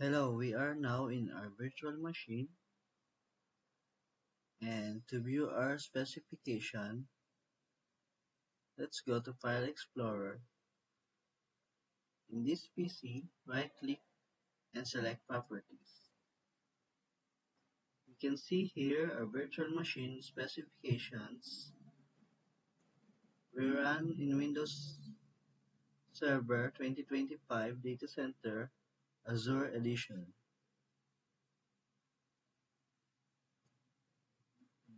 Hello, we are now in our virtual machine, and to view our specification, let's go to File Explorer. In this PC, right-click and select Properties. You can see here our virtual machine specifications. We run in Windows Server 2025 Data Center Azure Edition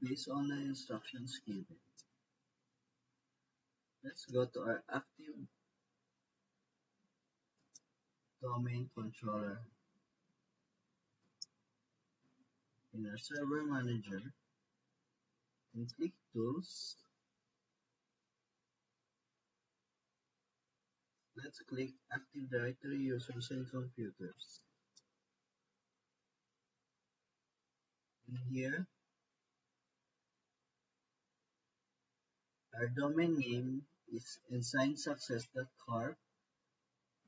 based on the instructions given. Let's go to our active domain controller in our server manager and click Tools. Let's click Active Directory Users and Computers. In here, our domain name is ensignsuccess.corp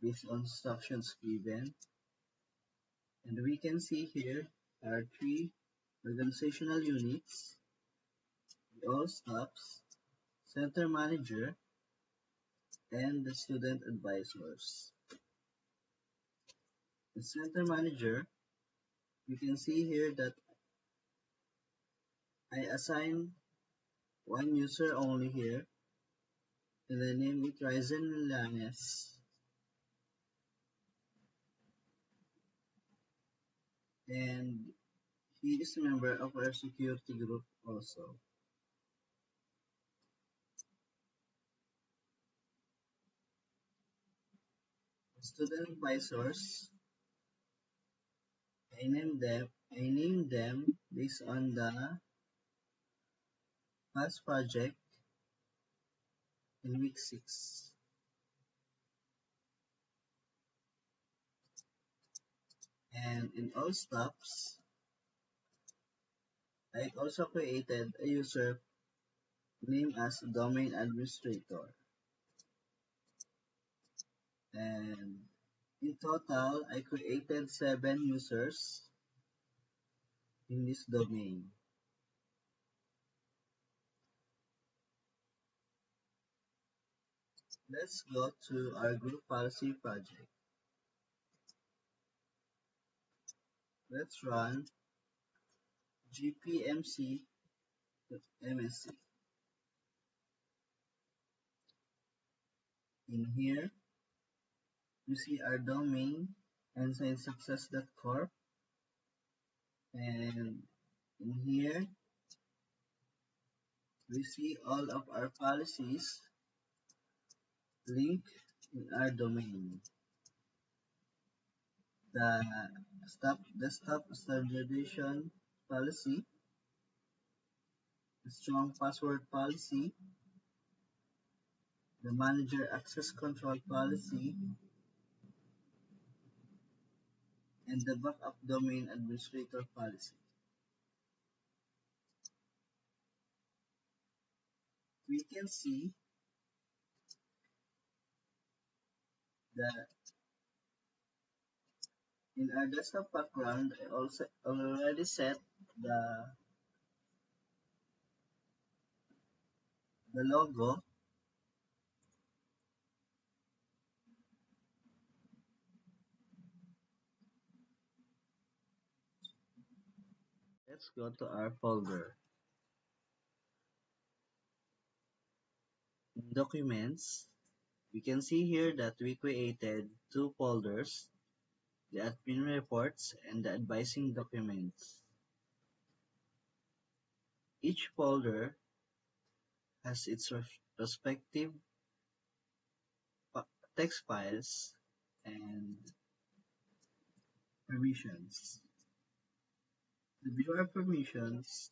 based on instructions given. And we can see here our three organizational units, the all staffs, center manager, and the student advisors. The center manager, you can see here that I assign one user only here, and I name it Ryzen Milanes. And he is a member of our security group also. Student advisors, I name them based on the past project in week 6. And in all staffs, I also created a user named as domain administrator. And in total, I created 7 users in this domain. Let's go to our group policy project. Let's run gpmc.msc. In here, you see our domain ensignsuccess.corp, and in here we see all of our policies linked in our domain. The desktop standardization policy, the strong password policy, the manager access control policy, and the backup domain administrator policy. We can see that in our desktop background, I also already set the logo. Let's go to our folder. In Documents, we can see here that we created 2 folders, the admin reports and the advising documents. Each folder has its respective text files and permissions. To view our permissions,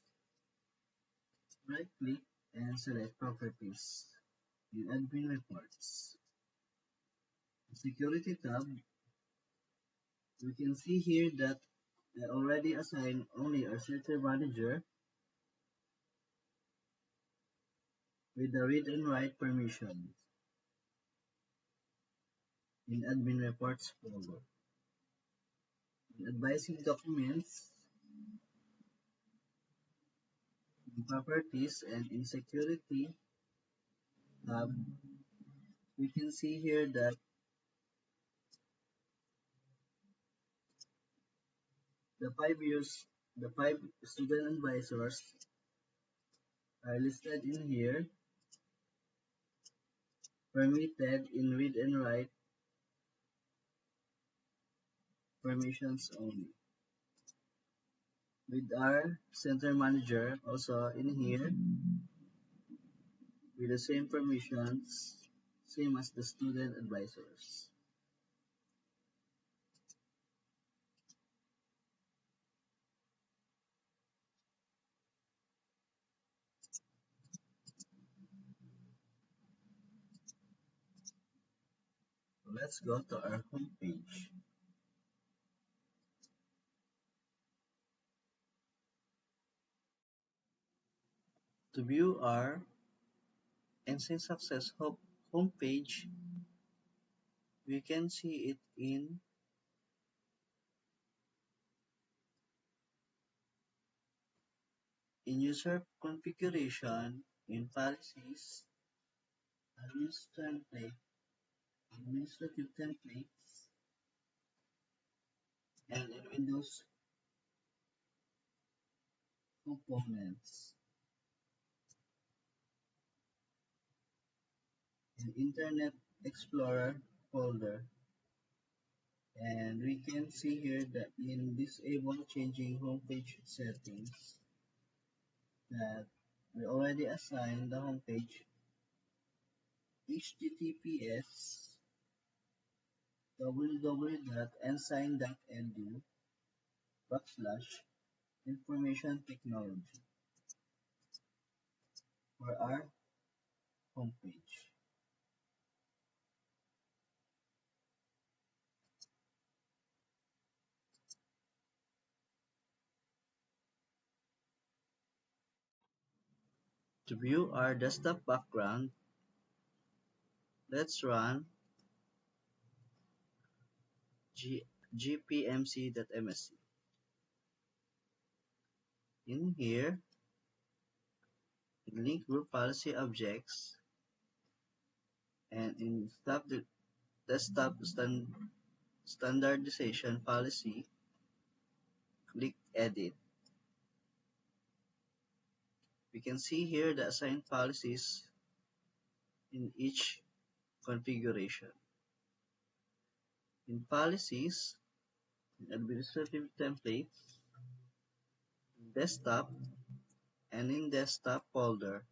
right-click and select Properties in Admin Reports. In Security tab, we can see here that I already assigned only our center manager with the read and write permission in Admin Reports folder. advising documents, in properties, and in security tab, we can see here that the five student advisors are listed in here, permitted in read and write permissions only. With our center manager also in here, with the same permissions, same as the student advisors. Let's go to our home page. To view our Ensign Success home page, we can see it in user configuration, in policies, administrative templates, and in Windows components, in Internet Explorer folder. And we can see here that in disable changing homepage settings that we already assigned the homepage https www.ensign.edu/information technology for our homepage. To view our desktop background, let's run gpmc.msc. In here, in link group policy objects, and in desktop standardization policy, click edit. We can see here the assigned policies in each configuration. In policies, in administrative templates, in desktop, and in desktop folder,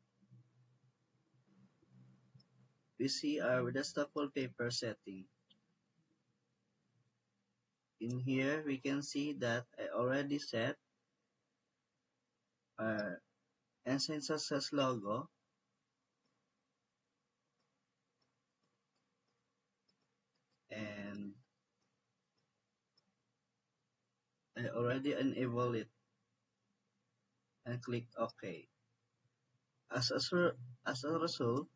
we see our desktop wallpaper setting. In here, we can see that I already set our Ensign Success logo, and I already enable it and click OK. As a result,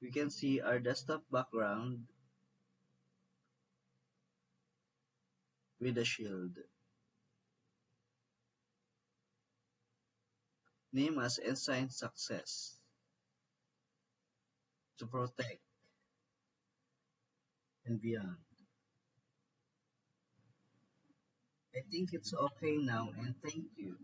we can see our desktop background with a shield. Name as Ensign Success to protect and beyond. I think it's okay now, and thank you.